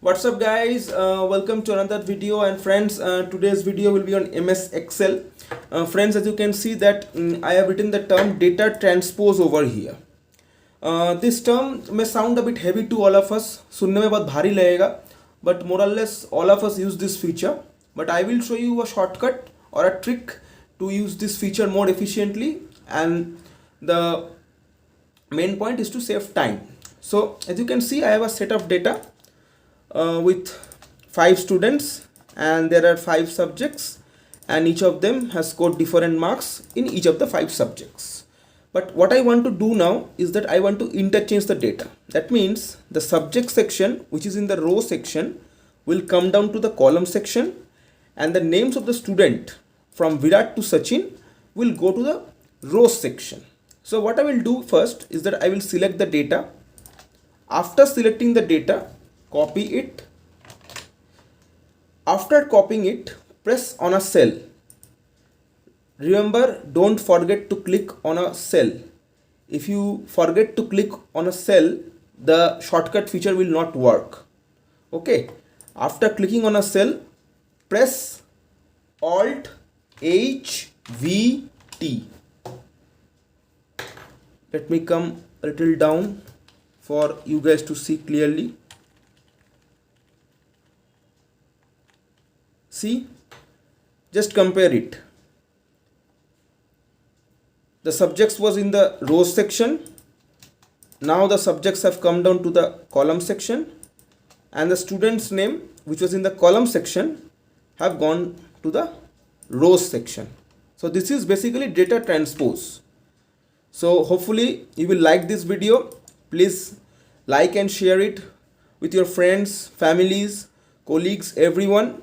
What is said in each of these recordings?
What's up guys, welcome to another video. And friends, today's video will be on MS Excel. Friends, as you can see that I have written the term data transpose over here. This term may sound a bit heavy to all of us, सुनने में बहुत भारी लगेगा, but more or less all of us use this feature. But I will show you a shortcut or a trick to use this feature more efficiently, and the main point is to save time. So as you can see, I have a set of data with 5 students, and there are 5 subjects, and each of them has scored different marks in each of the 5 subjects. But what I want to do now is that I want to interchange the data. That means the subject section, which is in the row section, will come down to the column section, and the names of the student from Virat to Sachin will go to the row section. So what I will do first is that I will select the data. After selecting the data, copy it. After copying it, press on a cell. Remember, don't forget to click on a cell. If you forget to click on a cell, the shortcut feature will not work. Okay, after clicking on a cell, press Alt h+v+t. Let me come a little down for you guys to see clearly. See, just compare it. The subjects was in the rows section. Now the subjects have come down to the column section, and the student's name, which was in the column section, have gone to the rows section. So this is basically data transpose. So hopefully you will like this video. Please like and share it with your friends, families, colleagues, everyone.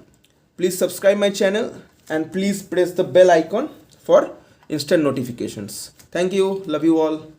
Please subscribe my channel, and please press the bell icon for instant notifications. Thank you. Love you all.